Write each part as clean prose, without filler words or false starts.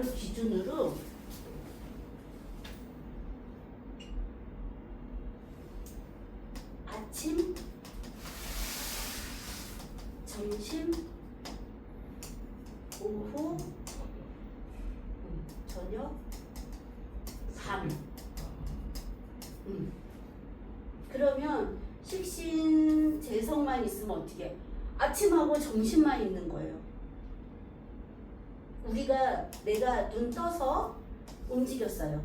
나를 기준으로 아침, 점심, 오후, 저녁, 밤. 그러면 식신재성만 있으면 어떻게? 아침하고 점심만 있는 거예요. 내가 눈 떠서 움직였어요.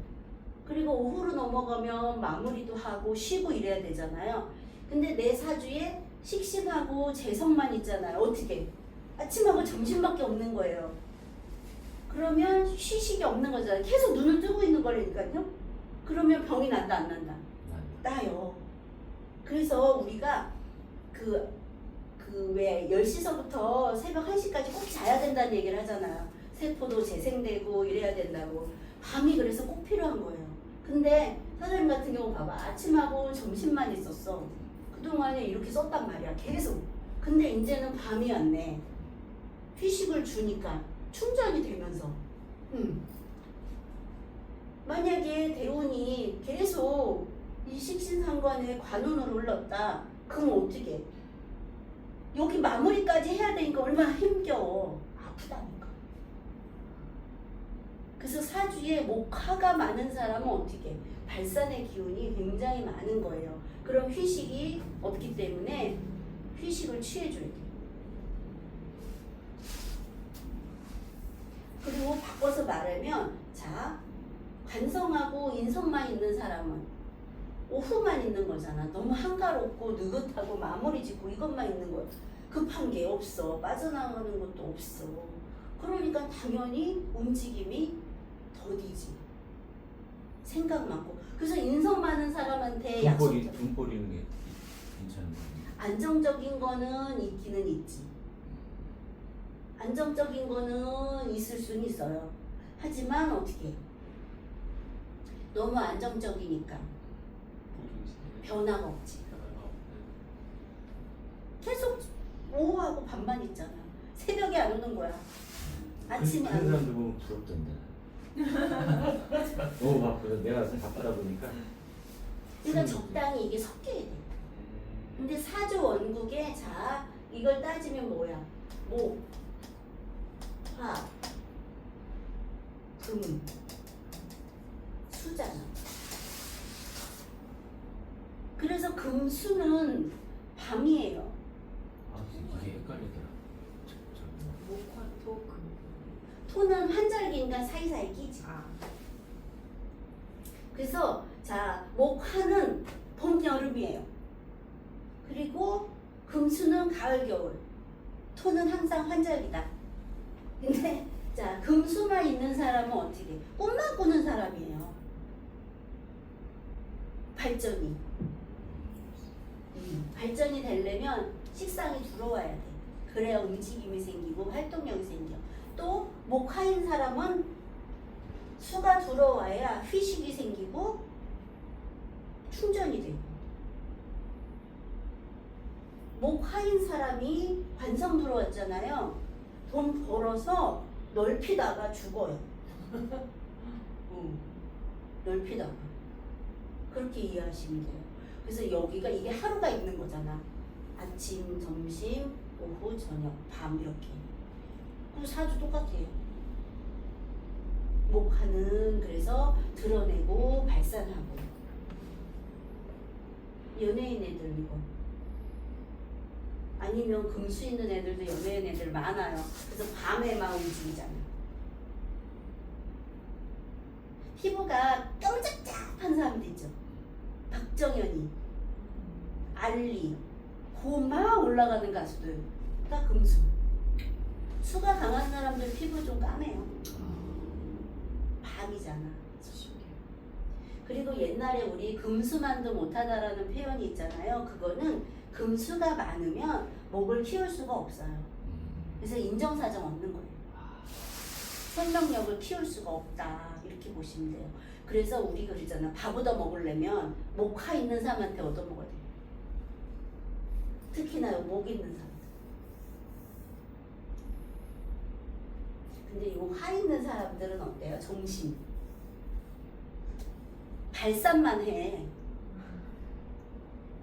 그리고 오후로 넘어가면 마무리도 하고 쉬고 이래야 되잖아요. 근데 내 사주에 식신하고 재성만 있잖아요. 어떻게? 아침하고 점심밖에 없는 거예요. 그러면 휴식이 없는 거잖아요. 계속 눈을 뜨고 있는 거라니까요. 그러면 병이 난다 안 난다? 나요. 그래서 우리가 왜 10시서부터 새벽 1시까지 꼭 자야 된다는 얘기를 하잖아요. 세포도 재생되고 이래야 된다고. 밤이 그래서 꼭 필요한 거예요. 근데 사장님 같은 경우 봐봐. 아침하고 점심만 있었어. 그동안에 이렇게 썼단 말이야. 계속. 근데 이제는 밤이 왔네. 휴식을 주니까 충전이 되면서. 만약에 대운이 계속 이 식신상관에 관운으로 흘렀다. 그럼 어떻게? 여기 마무리까지 해야 되니까 얼마나 힘겨워. 아프다니까. 그래서 사주에 목화가 많은 사람은 어떻게? 발산의 기운이 굉장히 많은 거예요. 그럼 휴식이 없기 때문에 휴식을 취해줘야 돼요. 그리고 바꿔서 말하면 자, 관성하고 인성만 있는 사람은 오후만 있는 거잖아. 너무 한가롭고 느긋하고 마무리 짓고 이것만 있는 거야. 급한 게 없어. 빠져나가는 것도 없어. 그러니까 당연히 움직임이 더디지. 생각 많고. 그래서 인성 많은 사람한테 돈 버리는 게 괜찮은 거예요. 안정적인 거는 있기는 있지. 안정적인 거는 있을 수는 있어요. 하지만 어떻게? 너무 안정적이니까 변화가 없지. 계속 오후하고 밤만 있잖아. 새벽에 안 오는 거야. 아침에 안 그런 오는 사람들 보면 부럽던데. 너무 바쁘다. 내가 바쁘다 보니까. 그러니까 적당히 이게 섞여야 돼. 근데 사주 원국에 자 이걸 따지면 뭐야? 목, 화, 금, 수잖아. 그래서 금수는 밤이에요. 아, 이게 헷갈리더라. 목화, 토, 금. 토는 한절기니까 사이사이 끼지. 그래서 자 목화는 봄 여름이에요. 그리고 금수는 가을 겨울. 토는 항상 환절기다. 근데 자 금수만 있는 사람은 어떻게? 꿈만 꾸는 사람이에요. 발전이. 발전이 되려면 식상이 들어와야 돼. 그래야 움직임이 생기고 활동력이 생겨. 또 목화인 사람은 수가 들어와야 휴식이 생기고 충전이 되고. 목화인 사람이 관성 들어왔잖아요. 돈 벌어서 넓히다가 죽어요. 넓히다가. 그렇게 이해하시면 돼요. 그래서 여기가 이게 하루가 있는 거잖아. 아침, 점심, 오후, 저녁, 밤 이렇게. 그리고 사주 똑같아요. 목화는 그래서 드러내고 발산하고. 연예인 애들 이거. 아니면 금수 있는 애들도 연예인 애들 많아요. 그래서 밤에만 움직이잖아. 피부가 깜짝짝한 사람도 있죠. 박정현이, 알리, 고막 올라가는 가수들 다 금수. 수가 강한 사람들 피부 좀 까매요. 밤이잖아. 그리고 옛날에 우리 금수만도 못하다라는 표현이 있잖아요. 그거는 금수가 많으면 목을 키울 수가 없어요. 그래서 인정사정 없는 거예요. 생명력을 키울 수가 없다. 이렇게 보시면 돼요. 그래서 우리 그러잖아. 밥 얻어 먹으려면 목화 있는 사람한테 얻어 먹어야 돼요. 특히나 목 있는 사람. 근데 이 화 있는 사람들은 거예요. 정신. 발산만 해.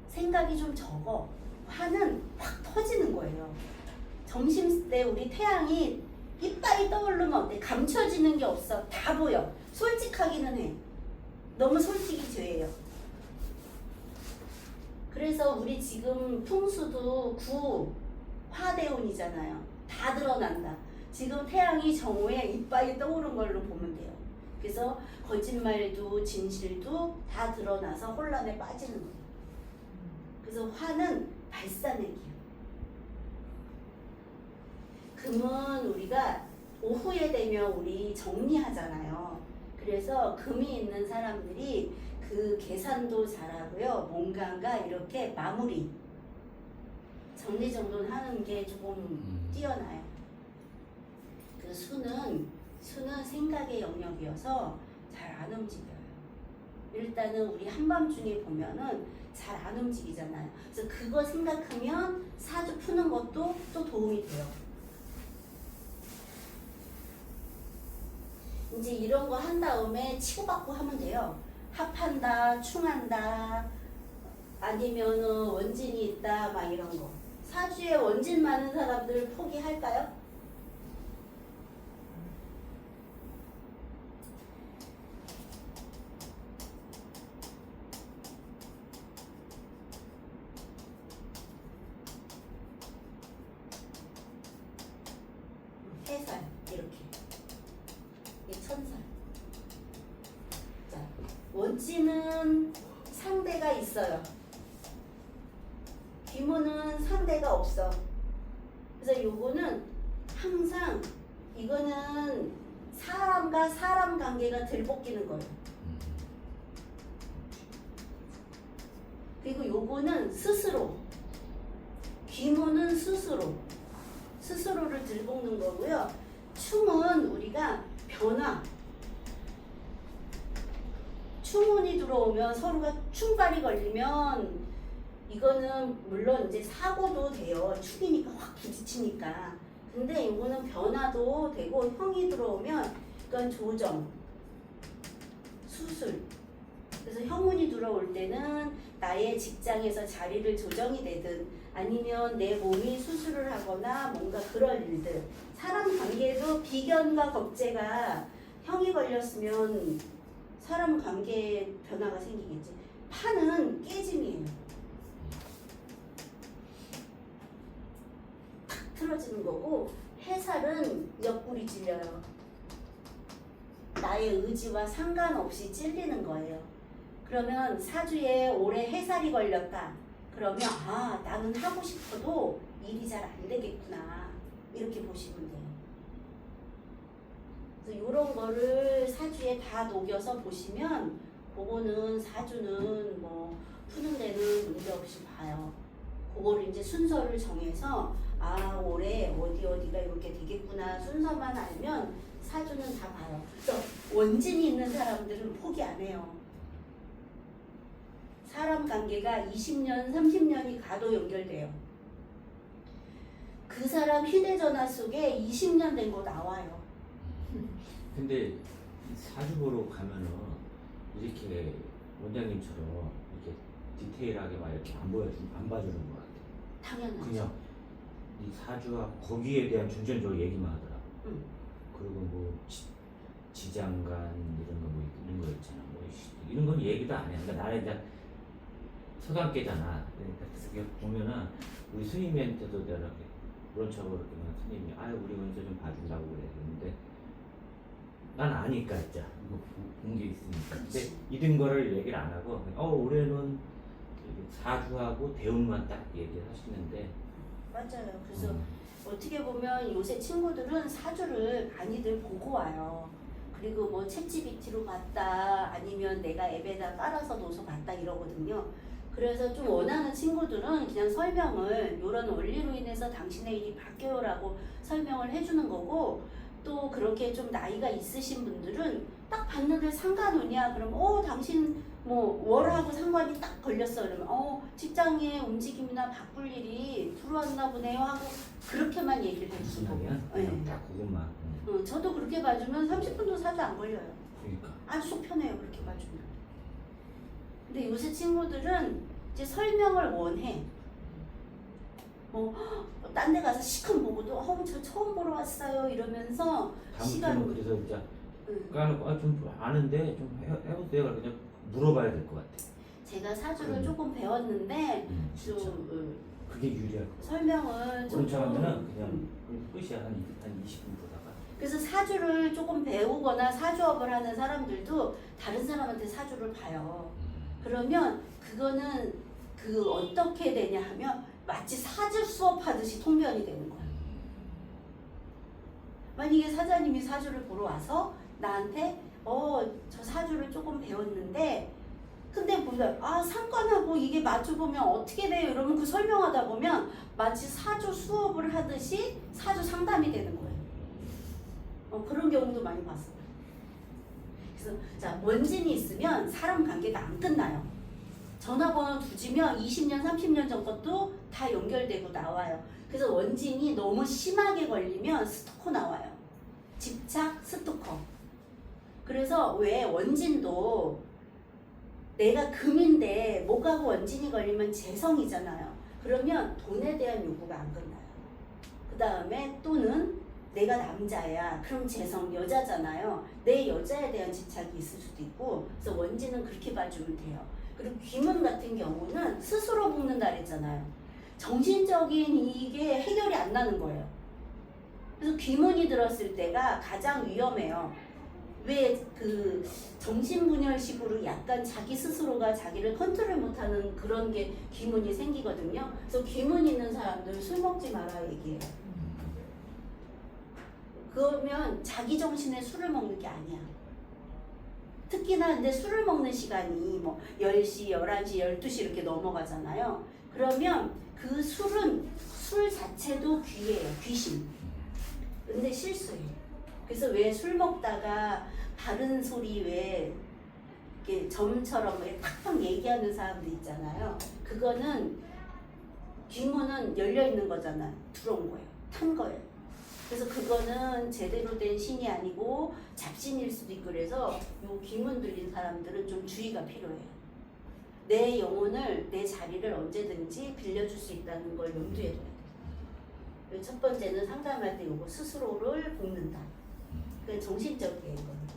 생각이 좀 적어. 화는 확 터지는 거예요. 점심 때 우리 태양이 이빨이 떠오르면 어때? 감춰지는 게 없어. 다 보여. 솔직하기는 해. 너무 솔직이 죄예요. 그래서 우리 지금 풍수도 화대운이잖아요. 다 드러난다. 지금 태양이 정오에 이빨이 떠오른 걸로 보면 돼요. 그래서 거짓말도 진실도 다 드러나서 혼란에 빠지는 거예요. 그래서 화는 발산의 기운. 금은 우리가 오후에 되면 우리 정리하잖아요. 그래서 금이 있는 사람들이 그 계산도 잘하고요. 뭔가가 이렇게 마무리 정리정돈 하는 게 조금 뛰어나요. 그 수는 생각의 영역이어서 잘 안 움직여요. 일단은 우리 한밤중에 보면은 잘 안 움직이잖아요. 그래서 그거 생각하면 사주 푸는 것도 또 도움이 돼요. 이제 이런 거 한 다음에 치고받고 하면 돼요. 합한다, 충한다, 아니면은 원진이 있다, 막 이런 거. 사주에 원진 많은 사람들 포기할까요? 해살 이렇게. 이게 천살. 자, 원진은 상대가 있어요. 귀무는 상대가 없어. 그래서 요거는 항상 이거는 사람과 사람 관계가 들볶이는 거예요. 그리고 요거는 스스로. 귀무는 스스로를 들볶는 거고요. 충은 우리가 변화. 충운이 들어오면 서로가 충발이 걸리면 이거는 물론 이제 사고도 돼요. 축이니까 확 부딪히니까. 근데 이거는 변화도 되고 형이 들어오면 이건 조정, 수술. 그래서 형운이 들어올 때는 나의 직장에서 자리를 조정이 되든 아니면 내 몸이 수술을 하거나 뭔가 그럴 일들. 사람 관계도 비견과 겁재가 형이 걸렸으면 사람 관계에 변화가 생기겠지. 판은 깨짐이에요. 탁 틀어지는 거고 해살은 옆구리 찔려요. 나의 의지와 상관없이 찔리는 거예요. 그러면 사주에 올해 해살이 걸렸다. 그러면 아 나는 하고 싶어도 일이 잘 안 되겠구나. 이렇게 보시면 돼요. 그래서 이런 거를 사주에 다 녹여서 보시면 그거는 사주는 뭐 푸는 데는 문제없이 봐요. 그거를 이제 순서를 정해서 아 올해 어디가 이렇게 되겠구나 순서만 알면 사주는 다 봐요. 그래서 원진이 있는 사람들은 포기 안 해요. 사람 관계가 20년, 30년이 가도 연결돼요. 그 사람 휴대전화 속에 20년 된 거 나와요. 근데 이 사주 보러 가면은 이렇게 원장님처럼 이렇게 디테일하게 막 이렇게 안 봐주는 것 같아. 당연하죠. 그냥 이 사주와 거기에 대한 중점적으로 얘기만 하더라. 그리고 뭐 지장간 이런 거 뭐 이런 거 있잖아. 뭐 이런 건 얘기도 안 해. 그러니까 나는 이제 서당계잖아. 그러니까 그게 보면은 우리 스님한테도 내가 이렇게 그런 척으로 이렇게 스님이 아유 우리 먼저 좀 봐준다고 그래. 근데 난 아니까 진짜 이거 본 게 있으니까. 근데 이런 거를 얘기를 안 하고 올해는 사주하고 대운만 딱 얘기를 하시는데 맞아요. 그래서 어떻게 보면 요새 친구들은 사주를 많이들 보고 와요. 그리고 뭐 챗GPT로 봤다 아니면 내가 앱에다 깔아서 넣어서 봤다 이러거든요. 그래서 좀 원하는 친구들은 그냥 설명을 이런 원리로 인해서 당신의 일이 바뀌어라고 설명을 해주는 거고 또 그렇게 좀 나이가 있으신 분들은 딱 봤는데 상관없냐 그러면 당신 뭐 월하고 상관이 딱 걸렸어 그러면 직장의 움직임이나 바꿀 일이 들어왔나 보네요 하고 그렇게만 얘기를 무슨 해주고 말이야? 그냥 딱 그것만. 저도 그렇게 봐주면 30분도 사주 안 걸려요. 그러니까. 아주 속 편해요 그렇게 봐주면. 근데 요새 친구들은 이제 설명을 원해. 딴 데 가서 시큰 보고도 저 처음 보러 왔어요 이러면서 다음부터는 그래서 진짜 까놓고 좀 아는데 좀 해보세요. 그냥 물어봐야 될 것 같아. 제가 사주를 조금 배웠는데 진짜. 좀 그게 유리할 것 같아. 설명을 그런 척 하면은 조금 그냥 끝이야. 한 20분 보다가. 그래서 사주를 조금 배우거나 사주업을 하는 사람들도 다른 사람한테 사주를 봐요. 그러면 그거는 어떻게 되냐 하면 마치 사주 수업하듯이 통변이 되는 거야. 만약에 사자님이 사주를 보러 와서 나한테 저 사주를 조금 배웠는데 근데 보면 상관하고 이게 맞춰보면 어떻게 돼요? 이러면 그 설명하다 보면 마치 사주 수업을 하듯이 사주 상담이 되는 거예요. 그런 경우도 많이 봤어요. 그래서 자 원진이 있으면 사람 관계가 안 끝나요. 전화번호 두지면 20년, 30년 전 것도 다 연결되고 나와요. 그래서 원진이 너무 심하게 걸리면 스토커 나와요. 집착, 스토커. 그래서 왜 원진도 내가 금인데 목하고 원진이 걸리면 재성이잖아요. 그러면 돈에 대한 요구가 안 끝나요. 그 다음에 또는 내가 남자야. 그럼 재성 여자잖아요. 내 여자에 대한 집착이 있을 수도 있고 그래서 원진은 그렇게 봐주면 돼요. 그리고 귀문 같은 경우는 스스로 묶는 날이잖아요. 정신적인 이게 해결이 안 나는 거예요. 그래서 귀문이 들었을 때가 가장 위험해요. 왜 정신분열식으로 약간 자기 스스로가 자기를 컨트롤 못하는 그런 게 귀문이 생기거든요. 그래서 귀문 있는 사람들 술 먹지 마라 얘기해요. 그러면 자기 정신에 술을 먹는 게 아니야. 특히나 근데 술을 먹는 시간이 뭐 10시, 11시, 12시 이렇게 넘어가잖아요. 그러면 그 술은 술 자체도 귀예요. 귀신. 근데 실수예요. 그래서 왜 술 먹다가 바른 소리 왜 이렇게 점처럼 왜 팍팍 얘기하는 사람들 있잖아요. 그거는 귀문은 열려 있는 거잖아요. 들어온 거예요. 탄 거예요. 그래서 그거는 제대로 된 신이 아니고 잡신일 수도 있고 그래서 요 귀문 들린 사람들은 좀 주의가 필요해요. 내 영혼을 내 자리를 언제든지 빌려줄 수 있다는 걸 염두에 둬야 돼요. 첫 번째는 상담할 때 요거 스스로를 볶는다. 그러니까 정신적인 겁니다.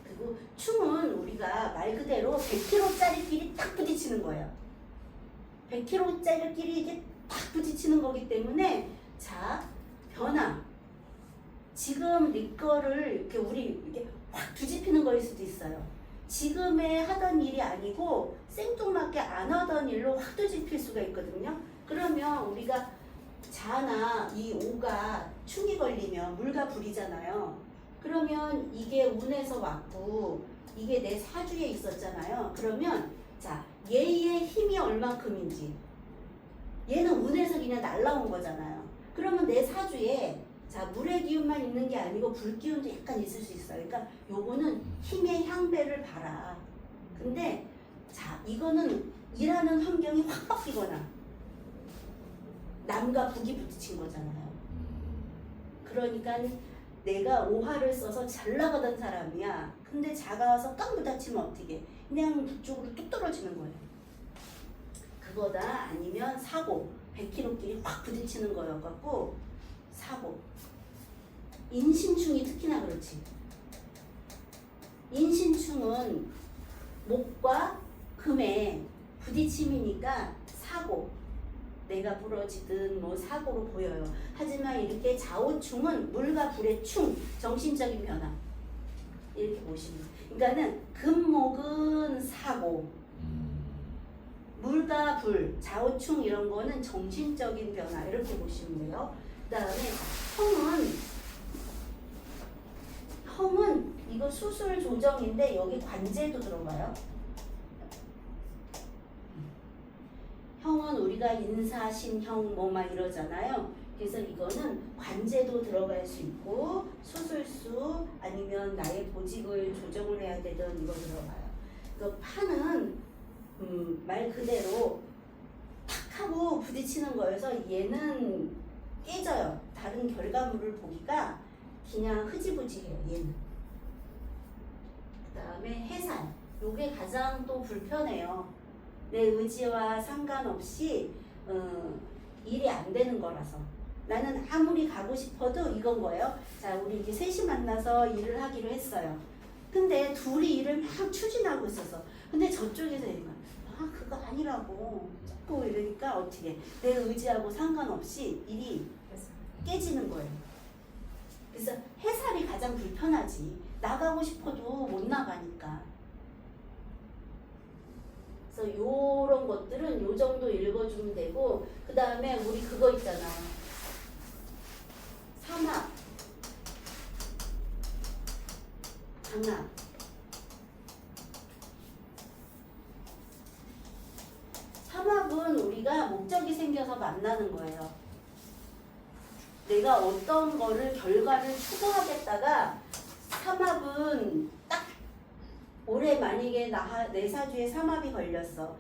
그리고 춤은 우리가 말 그대로 100kg짜리끼리 딱 부딪히는 거예요. 100kg짜리끼리 이게 딱 부딪히는 거기 때문에 자 변화 지금 네 거를 이렇게 우리 이렇게 확 뒤집히는 거일 수도 있어요. 지금에 하던 일이 아니고 생뚱맞게 안 하던 일로 확 뒤집힐 수가 있거든요. 그러면 우리가 자나 이 오가 충이 걸리면 물과 불이잖아요. 그러면 이게 운에서 왔고 이게 내 사주에 있었잖아요. 그러면 자 얘의 힘이 얼만큼인지 얘는 운에서 그냥 날라온 거잖아요. 그러면 내 사주에 자 물의 기운만 있는 게 아니고 불 기운도 약간 있을 수 있어요. 그러니까 요거는 힘의 향배를 봐라. 근데 자 이거는 일하는 환경이 확 바뀌거나 남과 북이 부딪힌 거잖아요. 그러니까 내가 오화를 써서 잘 나가던 사람이야. 근데 자가 와서 깡 부딪히면 어떻게? 그냥 북쪽으로 뚝 떨어지는 거예요. 그거다 아니면 사고 100km끼리 확 부딪히는 거여갖고 사고 인신충이 특히나 그렇지. 인신충은 목과 금의 부딪힘이니까 사고 내가 부러지든 뭐 사고로 보여요. 하지만 이렇게 좌우충은 물과 불의 충 정신적인 변화 이렇게 보시면 그러니까는 금목은 사고 물과 불, 좌우충 이런 거는 정신적인 변화 이렇게 보시면 돼요. 그 다음에 형은 이거 수술 조정인데 여기 관제도 들어가요. 형은 우리가 인사, 신형 뭐 막 이러잖아요. 그래서 이거는 관제도 들어갈 수 있고 수술수 수 아니면 나의 보직을 조정을 해야 되든 이거 들어가요. 그 판은 말 그대로 탁 하고 부딪히는 거여서 얘는 깨져요. 다른 결과물을 보기가 그냥 흐지부지해요. 얘는. 그 다음에 해산. 요게 가장 또 불편해요. 내 의지와 상관없이 일이 안 되는 거라서. 나는 아무리 가고 싶어도 이건 거예요. 자, 우리 이제 셋이 만나서 일을 하기로 했어요. 근데 둘이 일을 막 추진하고 있어서. 근데 저쪽에서 얘기만, 아, 그거 아니라고. 자꾸 이러니까 어떻게. 내 의지하고 상관없이 일이 깨지는 거예요. 그래서 해살이 가장 불편하지. 나가고 싶어도 못 나가니까. 그래서 요런 것들은 요 정도 읽어주면 되고, 그 다음에 우리 그거 있잖아. 삼합, 방합. 삼합은 우리가 목적이 생겨서 만나는 거예요. 내가 어떤 거를 결과를 추구하겠다가 삼합은 딱 올해 만약에 내 사주에 삼합이 걸렸어.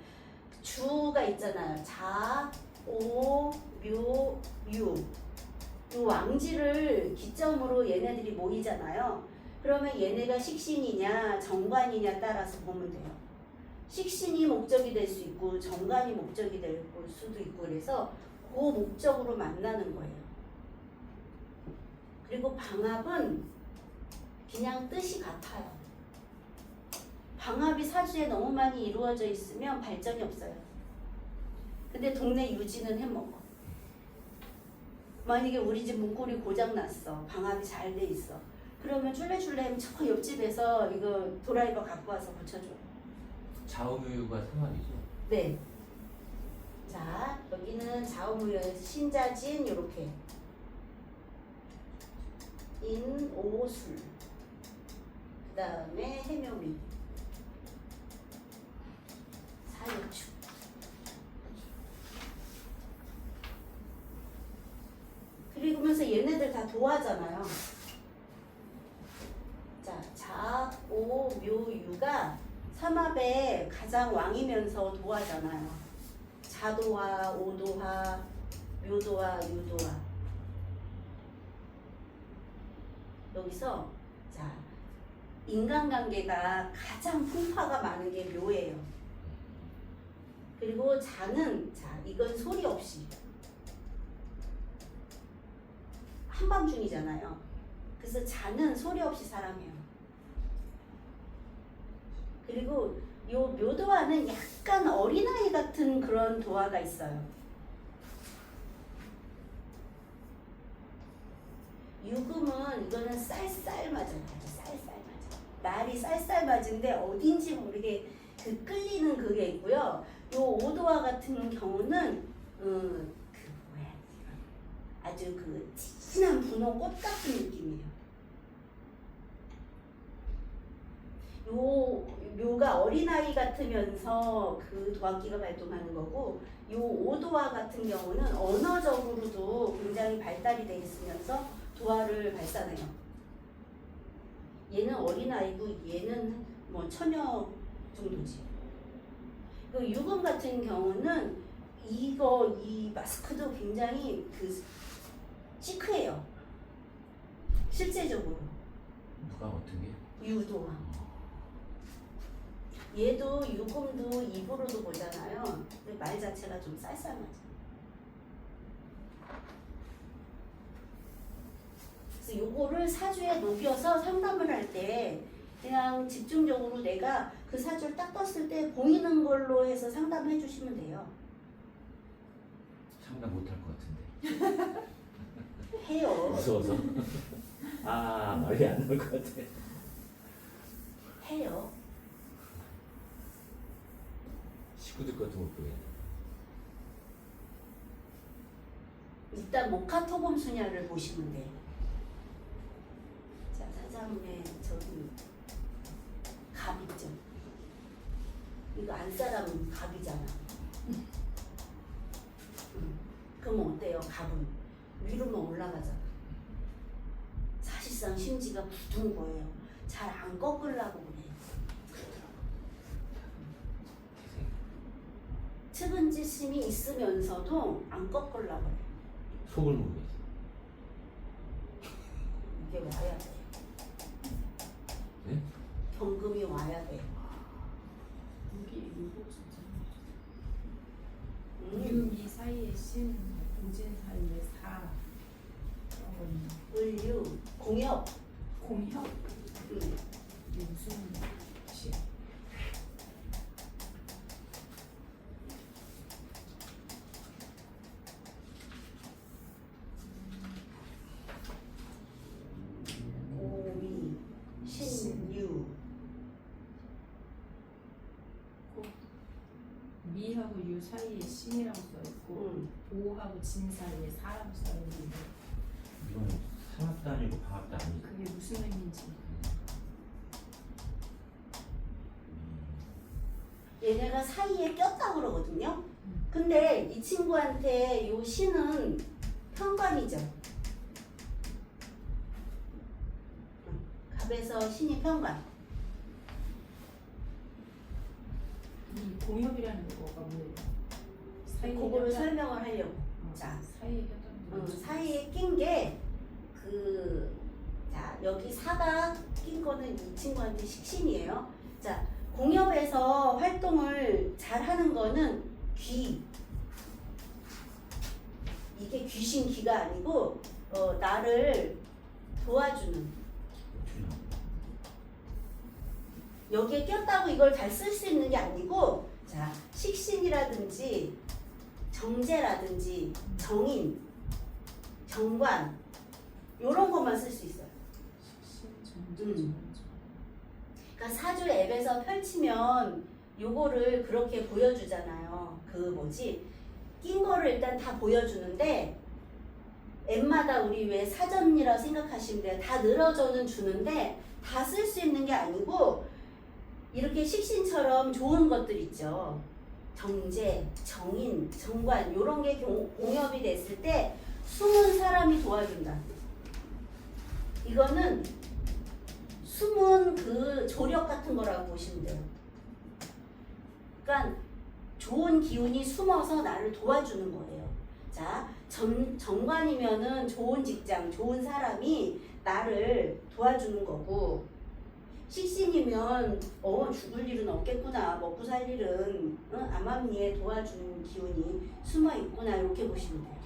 주가 있잖아요. 자, 오, 묘, 유. 이 왕지를 기점으로 얘네들이 모이잖아요. 그러면 얘네가 식신이냐 정관이냐 따라서 보면 돼요. 식신이 목적이 될 수 있고 정관이 목적이 될 수도 있고 그래서 그 목적으로 만나는 거예요. 그리고 방합은 그냥 뜻이 같아요. 방합이 사주에 너무 많이 이루어져 있으면 발전이 없어요. 근데 동네 유지는 해먹어. 만약에 우리 집 문고리 고장났어. 방합이 잘 돼 있어. 그러면 쫄래쫄래 저 옆집에서 이거 드라이버 갖고 와서 고쳐줘. 좌우묘유가 삼합이죠. 네. 자, 여기는 좌우무효 신자진 요렇게 인오술 그 다음에 해묘미 사유축 그리고면서 얘네들 다 도화잖아요. 자, 자, 오, 묘, 유가 삼합의 가장 왕이면서 도화잖아요. 자도화, 오도화, 묘도화, 유도화. 여기서 자 인간관계가 가장 풍파가 많은 게 묘예요. 그리고 자는 자 이건 소리 없이 한밤중이잖아요. 그래서 자는 소리 없이 사랑해요. 그리고 요 묘도화는 약간 어린아이 같은 그런 도화가 있어요. 유금은 이거는 쌀쌀 맞아요. 아주 쌀쌀 맞아. 날이 쌀쌀 맞은데 어딘지 모르게 그 끌리는 그게 있고요. 요 오도화 같은 경우는 그 뭐야 아주 그 진한 분홍 꽃 같은 느낌이에요. 요 묘가 어린아이 같으면서 그 도화기가 발동하는 거고 요 오도화 같은 경우는 언어적으로도 굉장히 발달이 돼 있으면서 도화를 발산해요. 얘는 어린아이고 얘는 뭐 처녀 정도지. 그 유금 같은 경우는 이 마스크도 굉장히 그 시크해요. 실제적으로. 누가 어떤 게? 유도화. 얘도 유금도 입으로도 보잖아요. 근데 말 자체가 좀 쌀쌀하죠. 그래서 요거를 사주에 녹여서 상담을 할 때 그냥 집중적으로 내가 그 사주를 딱 떴을 때 보이는 걸로 해서 상담해 주시면 돼요. 상담 못할 것 같은데. 해요. 무서워서. 아 말이 안 나올 것 같아. 해요. 식구들 것도 못 보게. 일단 모카토범 수냐를 보시면 돼요. 자, 사자문에 저기 갑 있죠. 이거 안 사람은 갑이잖아. 그럼 어때요? 갑은 위로만 올라가잖아. 사실 사실상 심지가 굳은 거예요. 잘 안 꺾으려고 그래. 측은지심이 있으면서도 안 꺾으려고 그래. 속을 모르겠어. 이게 와야 돼. 네? 경금이 와야 돼. 여기 이거 진짜. 음. 유미 사이에 신, 우진 사이에 사. 을류, 공엽. 공협. 음. 이게 무슨 뜻이야? 고미, 신유. 미하고 유 사이에 신이라고 써 있고 오하고 진 사이에 사라고 써 있는데 이건 상합도 아니고 방합도 아니고. 그게 무슨 의미인지. 얘네가 사이에 꼈다 그러거든요. 근데 이 친구한테 요 신은 편관이죠. 갑에서 신이 편관. 이 공협이라는 거가 뭐예요? 그거를 설명을 하려고. 자, 자, 사이에 꼈다는 거. 사이에 낀 게 자, 여기 사가 낀 거는 이 친구한테 식신이에요. 자, 공협에서 활동을 잘 하는 거는 귀. 이게 귀신 귀가 아니고 나를 도와주는. 여기에 꼈다고 이걸 다 쓸 수 있는 게 아니고, 자, 식신이라든지 정제라든지 정인, 정관 요런 것만 쓸 수 있어요. 그러니까 사주 앱에서 펼치면 요거를 그렇게 보여주잖아요. 낀 거를 일단 다 보여주는데 앱마다 우리 왜 사전이라고 생각하시면 돼요. 다 늘어져는 주는데 다 쓸 수 있는 게 아니고 이렇게 식신처럼 좋은 것들 있죠. 정제, 정인, 정관 요런 게 공협이 됐을 때 숨은 사람이 도와준다. 이거는 숨은 그 조력 같은 거라고 보시면 돼요. 그러니까 좋은 기운이 숨어서 나를 도와주는 거예요. 자, 정관이면은 좋은 직장, 좋은 사람이 나를 도와주는 거고, 식신이면 죽을 일은 없겠구나, 먹고 살 일은 암암리에 도와주는 기운이 숨어 있구나 이렇게 보시면 돼요.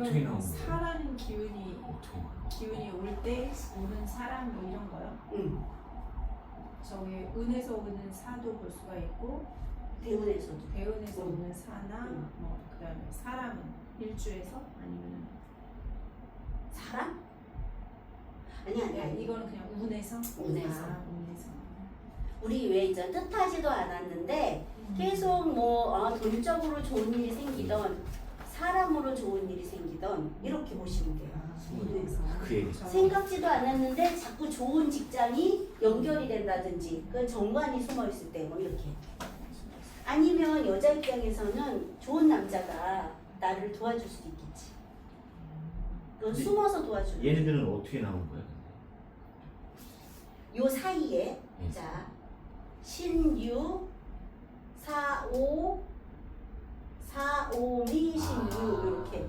어떻게 나온 거예요? 사라는 기운이 어떻게 나온 거예요? 기운이 올 때 오는 사람 뭐 이런 거요? 응. 저기 운에서 오는 사도 볼 수가 있고 대운에서도. 대운에서 응. 오는 사나 응. 뭐 그다음에 사람은 일주에서 아니면 사람? 아니. 이거는 그냥 운에서 운에서. 운에서 우리 왜 이제 뜻하지도 않았는데 계속 돈적으로 좋은 일이 생기던 사람으로 좋은 일이 생기던 이렇게 보시면 돼요. 운에서 그 얘기. 생각지도 않았는데 자꾸 좋은 직장이 연결이 된다든지 그 정관이 숨어 있을 때 뭐 이렇게. 아니면 여자 입장에서는 좋은 남자가 나를 도와줄 수도 있겠지. 그건 근데 숨어서 도와주는. 얘네들은 어떻게 나온 거야? 요 사이에 자 신유 사오 사오미 신유 이렇게. 이렇게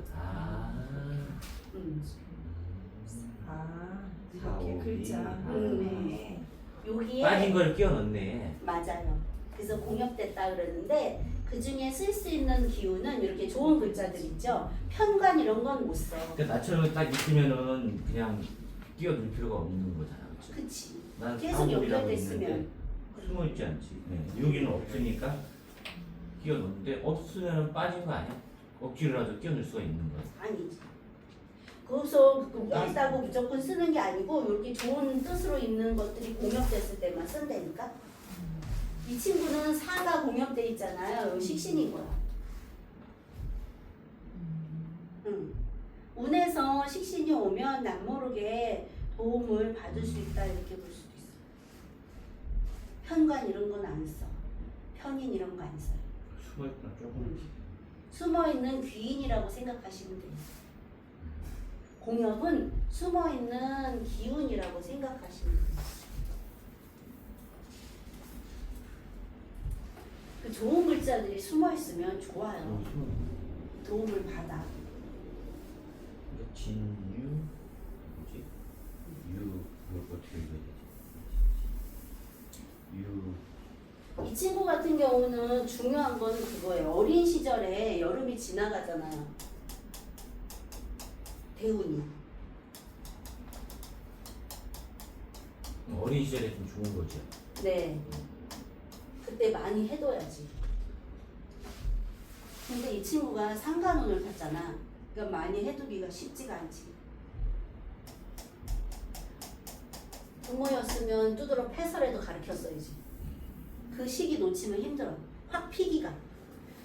사오미. 글자 네. 여기에 빠진 걸 끼워 넣네. 맞아요. 그래서 공협됐다 그러는데 그 중에 쓸 수 있는 기운은 이렇게 좋은 글자들 있죠. 편관 이런 건 못 써. 그러니까 나처럼 딱 있으면은 그냥 끼워둘 필요가 없는 거잖아, 그렇지? 그치. 난 계속 사오미라고 연결됐으면. 있는데 숨어 있지 않지. 네. 여기는 없으니까 끼워 넣는데 없으면 빠진 거 아니야? 억지로라도 끼워 넣을 수가 있는 거야. 아니지. 거기서 여기다고 무조건 쓰는 게 아니고 이렇게 좋은 뜻으로 있는 것들이 공협됐을 때만 쓴다니까. 이 친구는 사가 공협돼 있잖아요. 여기 식신인 거야. 운에서 식신이 오면 남모르게 도움을 받을 수 있다 이렇게 볼 수도 있어. 편관 이런 건 안 써. 편인 이런 거 안 써요. 숨어 있구나 조금. 숨어 있는 귀인이라고 생각하시면 돼요. 공엽은 숨어있는 기운이라고 생각하시면 돼요. 그 좋은 글자들이 숨어있으면 좋아요. 도움을 받아. 진유 뭐지? 유 이거 어떻게 읽어야 되지? 유 이 친구 같은 경우는 중요한 건 그거예요. 어린 시절에 여름이 지나가잖아요. 대운이. 어린 시절에 좀 좋은 거죠. 네. 그때 많이 해둬야지. 근데 이 친구가 상간운을 탔잖아. 그러니까 많이 해두기가 쉽지가 않지. 부모였으면 두드러 패서라도 가르쳤어야지. 그 시기 놓치면 힘들어. 확 피기가.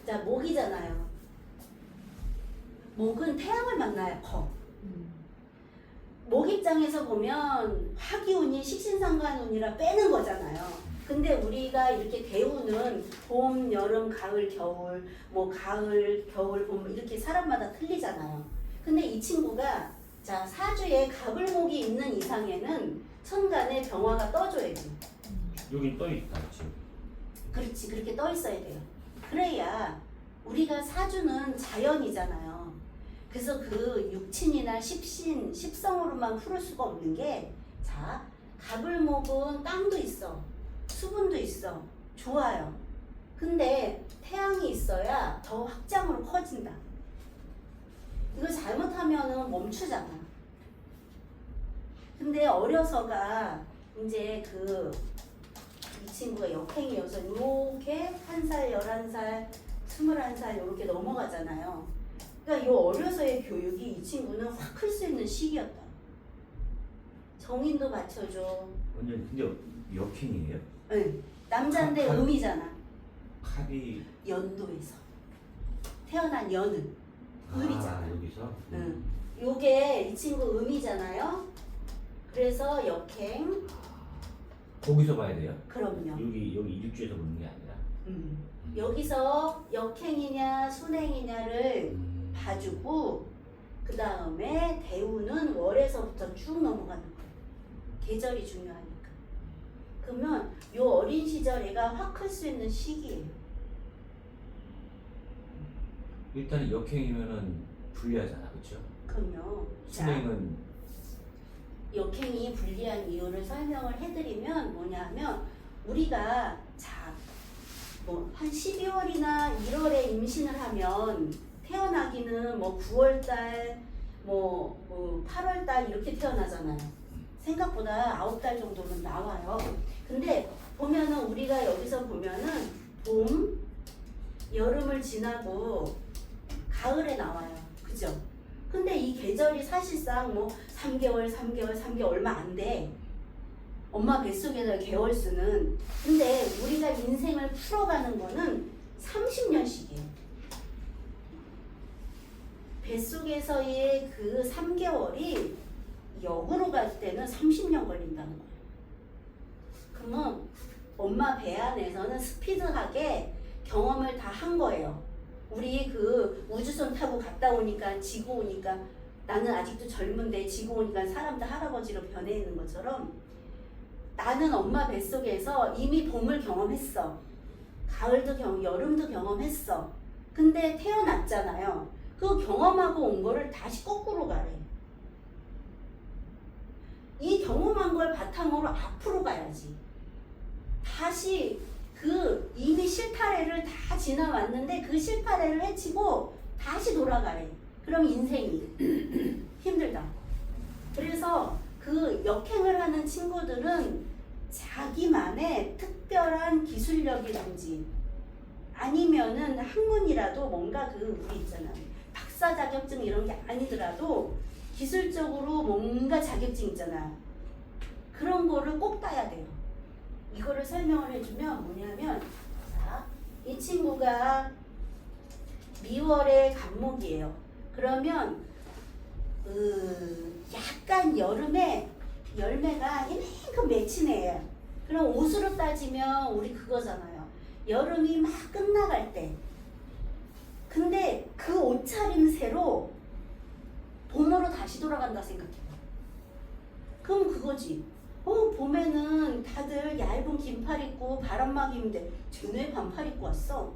자, 목이잖아요. 목은 태양을 만나야 커. 목 입장에서 보면 화기운이 식신상관운이라 빼는 거잖아요. 근데 우리가 이렇게 대운은 봄, 여름, 가을, 겨울, 뭐 가을, 겨울, 봄 이렇게 사람마다 틀리잖아요. 근데 이 친구가 자 사주에 갑을목이 있는 이상에는 천간에 병화가 떠줘야지. 여기 떠 있다 지금. 그렇지, 그렇게 떠 있어야 돼요. 그래야 우리가 사주는 자연이잖아요. 그래서 그 육친이나 십신, 십성으로만 풀을 수가 없는 게 자 갑을목은 땅도 있어. 수분도 있어. 좋아요. 근데 태양이 있어야 더 확장으로 커진다. 이거 잘못하면은 멈추잖아. 근데 어려서가 이제 이 친구가 역행이어서 요렇게 1살, 11살, 21살 요렇게 넘어가잖아요. 그러니까 요 어려서의 교육이 이 친구는 확 클 수 있는 시기였다. 정인도 받쳐줘. 완전 근데 역행이에요? 응. 남자인데 음이잖아. 갑이 연도에서 태어난 연은 을이잖아. 여기서. 응. 요게 이 친구 음이잖아요. 그래서 역행. 거기서 봐야 돼요? 그럼요. 여기 일주에서 보는 게 아니라. 여기서 역행이냐 순행이냐를 봐주고 그 다음에 대우는 월에서부터 쭉 넘어가는 거예요. 계절이 중요하니까. 그러면 요 어린 시절 애가 확 클 수 있는 시기예요. 일단 역행이면은 불리하잖아, 그렇죠? 그럼요. 자, 순행은 역행이 불리한 이유를 설명을 해드리면 뭐냐면 우리가 뭐 한 12월이나 1월에 임신을 하면 태어나기는 뭐 9월달 뭐 8월달 이렇게 태어나잖아요. 생각보다 9달 정도는 나와요. 근데 보면은 우리가 여기서 보면은 봄, 여름을 지나고 가을에 나와요. 그죠? 근데 이 계절이 사실상 뭐 3개월 얼마 안 돼. 엄마 뱃속에서 개월 수는. 근데 우리가 인생을 풀어가는 거는 30년씩이에요. 뱃속에서의 그 3개월이 역으로 갈 때는 30년 걸린다는 거예요. 그러면 엄마 배 안에서는 스피드하게 경험을 다 한 거예요. 우리 그 우주선 타고 갔다 오니까 지고 오니까 나는 아직도 젊은데 지고 오니까 사람도 할아버지로 변해 있는 것처럼 나는 엄마 뱃속에서 이미 봄을 경험했어. 가을도 여름도 경험했어. 근데 태어났잖아요. 그 경험하고 온 거를 다시 거꾸로 가래. 이 경험한 걸 바탕으로 앞으로 가야지. 다시 그 이미 실타래를 다 지나왔는데 그 실타래를 헤치고 다시 돌아가래. 그럼 인생이 힘들다. 그래서 그 역행을 하는 친구들은 자기만의 특별한 기술력이든지 아니면은 학문이라도 뭔가 우리 있잖아요. 박사 자격증 이런 게 아니더라도 기술적으로 뭔가 자격증 있잖아. 그런 거를 꼭 따야 돼요. 이거를 설명을 해주면 뭐냐면 자, 이 친구가 미월의 간목이에요. 그러면 약간 여름에 열매가 이만큼 맺힌 애예요. 그럼 옷으로 따지면 우리 그거잖아요. 여름이 막 끝나갈 때. 근데 그 옷차림새로 봄으로 다시 돌아간다 생각해봐. 그럼 그거지. 봄에는 다들 얇은 긴팔 입고 바람막 입는데 쟤는 왜 반팔 입고 왔어?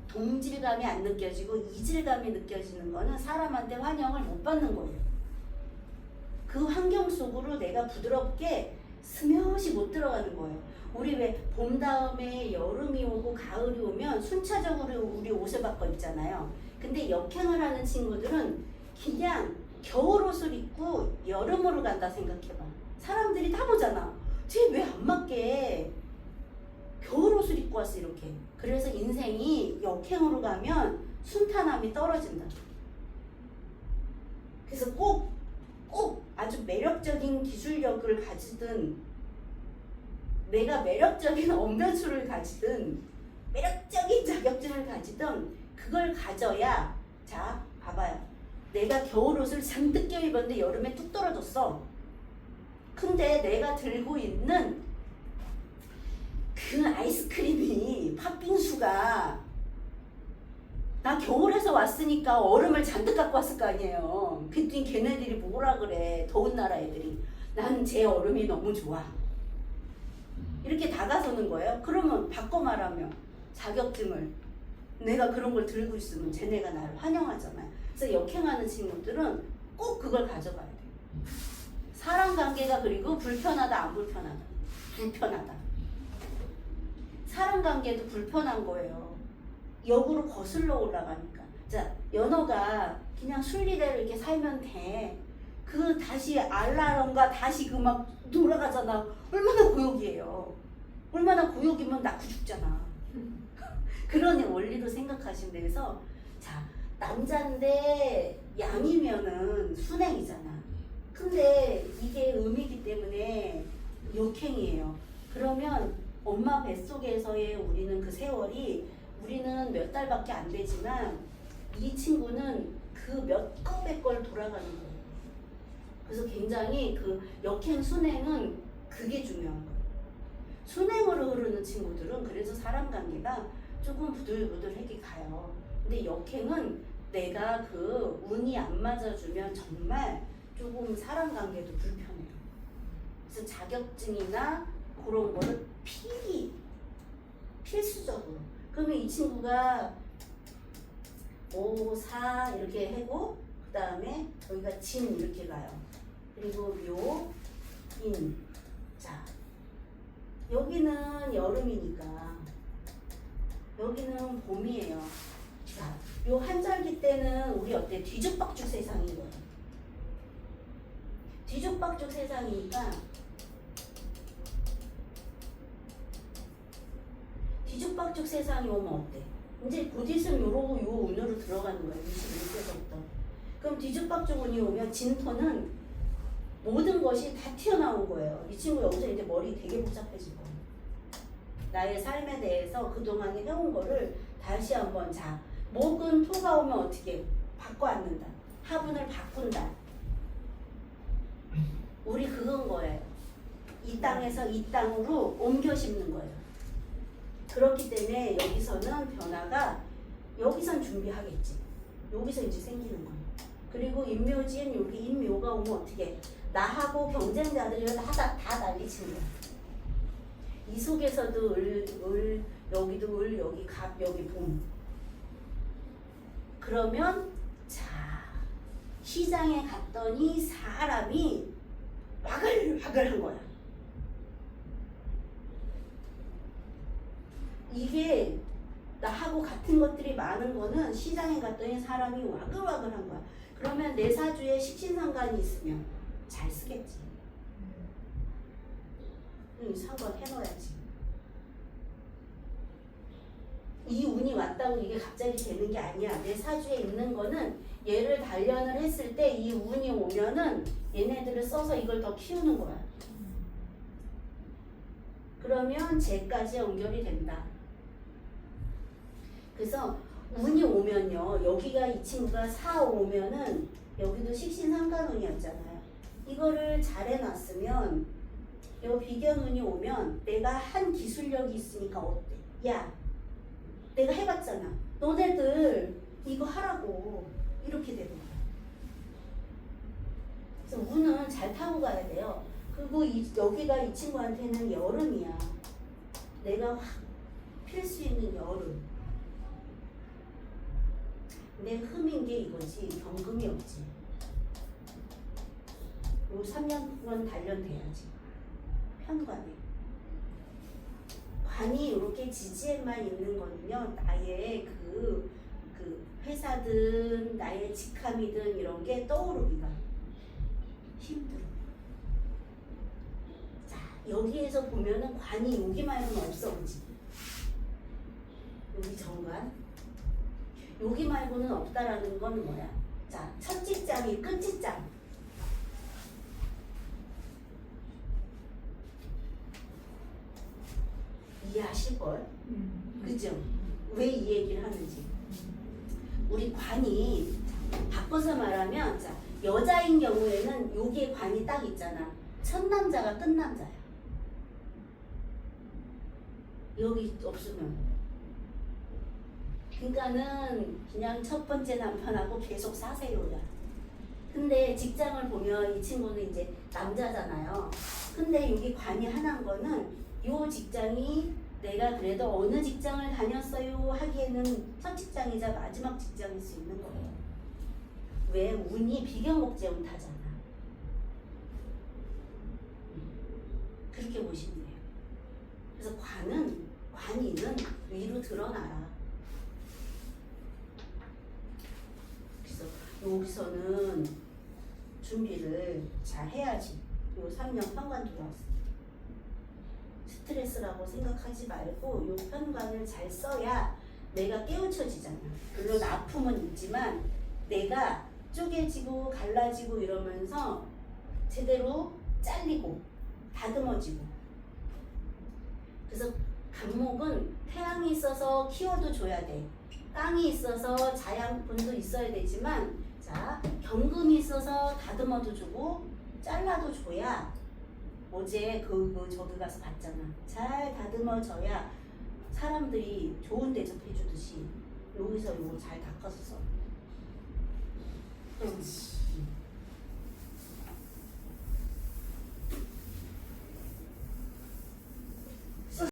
동질감이 안 느껴지고 이질감이 느껴지는 거는 사람한테 환영을 못 받는 거예요. 그 환경 속으로 내가 부드럽게 스며시 못 들어가는 거예요. 우리 왜 봄 다음에 여름이 오고 가을이 오면 순차적으로 우리 옷을 바꿔 입잖아요. 근데 역행을 하는 친구들은 그냥 겨울 옷을 입고 여름으로 간다 생각해봐. 사람들이 다 보잖아. 쟤 왜 안 맞게 겨울 옷을 입고 왔어 이렇게. 그래서 인생이 역행으로 가면 순탄함이 떨어진다. 그래서 꼭 아주 매력적인 기술력을 가지든 내가 매력적인 언변수를 가지든 매력적인 자격증을 가지든 그걸 가져야. 자 봐봐요. 내가 겨울옷을 잔뜩 껴입었는데 여름에 뚝 떨어졌어. 근데 내가 들고 있는 그 아이스크림이 팥빙수가 나 겨울에서 왔으니까 얼음을 잔뜩 갖고 왔을 거 아니에요. 그랬더니 걔네들이 뭐라 그래. 더운 나라 애들이. 난 제 얼음이 너무 좋아. 이렇게 다가서는 거예요. 그러면 바꿔 말하면 자격증을 내가 그런 걸 들고 있으면 쟤네가 나를 환영하잖아요. 그래서 역행하는 친구들은 꼭 그걸 가져가야 돼요. 사람 관계가 그리고 불편하다 안 불편하다. 불편하다. 사람 관계도 불편한 거예요. 역으로 거슬러 올라가니까. 자, 연어가 그냥 순리대로 이렇게 살면 돼. 그 다시 알라런가 다시 그 막 돌아가잖아. 얼마나 고역이에요. 얼마나 고역이면 낳고 죽잖아. 그런 원리로 생각하시면 돼서 자, 남자인데 양이면은 순행이잖아. 근데 이게 음이기 때문에 역행이에요. 그러면 엄마 뱃속에서의 우리는 그 세월이 우리는 몇 달밖에 안 되지만 이 친구는 그 몇 겁의 걸 돌아가는 거예요. 그래서 굉장히 그 역행 순행은 그게 중요한 거예요. 순행으로 흐르는 친구들은 그래서 사람 관계가 조금 부들부들하게 가요. 근데 역행은 내가 그 운이 안 맞아주면 정말 조금 사람 관계도 불편해요. 그래서 자격증이나 그런 거를 필수적으로. 그러면 이 친구가 5, 4 이렇게 하고 그 다음에 여기가 진 이렇게 가요. 그리고 묘, 인. 자, 여기는 여름이니까 여기는 봄이에요. 자, 요 한절기 때는 우리 어때? 뒤죽박죽 세상인 거예요. 뒤죽박죽 세상이니까 뒤죽박죽 세상이 오면 어때? 이제 곧 있으면 요러고 요 운으로 들어가는 거예요. 21세부터. 그럼 뒤죽박죽 운이 오면 진토는 모든 것이 다 튀어나온 거예요. 이 친구 여기서 이제 머리 되게 복잡해질 거예요. 나의 삶에 대해서 그동안에 해온 거를 다시 한번 자, 목은 토가 오면 어떻게 바꿔 앉는다. 화분을 바꾼다. 우리 그건 거예요. 이 땅에서 이 땅으로 옮겨 심는 거예요. 그렇기 때문에 여기서는 변화가 여기선 준비하겠지. 여기서 이제 생기는 거예요. 그리고 인묘지엔 여기 인묘가 오면 어떻게 나하고 경쟁자들이 다 난리치는 거야. 이 속에서도 을, 여기도 을, 여기 갑, 여기 봄. 그러면 자, 시장에 갔더니 사람이 와글와글한 거야. 이게 나하고 같은 것들이 많은 거는 시장에 갔더니 사람이 와글와글한 거야. 그러면 내 사주에 식신상관이 있으면 잘 쓰겠지. 상관 해놓아야지. 이 운이 왔다고 이게 갑자기 되는 게 아니야. 내 사주에 있는 거는 얘를 단련을 했을 때 이 운이 오면은 얘네들을 써서 이걸 더 키우는 거야. 그러면 쟤까지 연결이 된다. 그래서 운이 오면요. 여기가 이 친구가 4 오면은 여기도 식신상관운이었잖아요. 이거를 잘 해놨으면 요 비견운이 오면 내가 한 기술력이 있으니까 어때? 야, 내가 해봤잖아. 너네들 이거 하라고. 이렇게 되는 거야. 그래서 운은 잘 타고 가야 돼요. 그리고 여기가 이 친구한테는 여름이야. 내가 확 필 수 있는 여름. 내 흠인 게 이거지. 경금이 없지. 요 3년은 단련돼야지. 편관에. 관이 이렇게 지지에만 있는 거는요, 나의 그 회사든 나의 직함이든 이런 게 떠오르기가 힘들어. 자, 여기에서 보면은 관이 여기 말고는 없어, 그치? 여기 정관. 여기 말고는 없다라는 건 뭐야? 자, 첫 직장이 끝 직장. 이해하실걸? 그죠? 왜 이 얘기를 하는지. 우리 관이 바꿔서 말하면 자, 여자인 경우에는 여기에 관이 딱 있잖아. 첫 남자가 끝 남자야. 여기 없으면. 그러니까는 그냥 첫 번째 남편하고 계속 사세요야. 근데 직장을 보면 이 친구는 이제 남자잖아요. 근데 여기 관이 하나인 거는 요 직장이 내가 그래도 어느 직장을 다녔어요 하기에는 첫 직장이자 마지막 직장일 수 있는 거예요. 왜? 운이 비경목재운 타잖아. 그렇게 보시면 돼요. 그래서 관이는 위로 드러나라. 그래서 여기서는 준비를 잘 해야지. 요 3년 편관 들어왔어. 스트레스라고 생각하지 말고 요 편관을 잘 써야 내가 깨우쳐지잖아. 물론 아픔은 있지만 내가 쪼개지고 갈라지고 이러면서 제대로 잘리고 다듬어지고. 그래서 간목은 태양이 있어서 키워도 줘야 돼. 땅이 있어서 자양분도 있어야 되지만 자, 경금이 있어서 다듬어도 주고 잘라도 줘야 어제 저기 가서 봤잖아. 잘 다듬어져야 사람들이 좋은 대접해 주듯이 여기서 이거 잘 닦아서 써.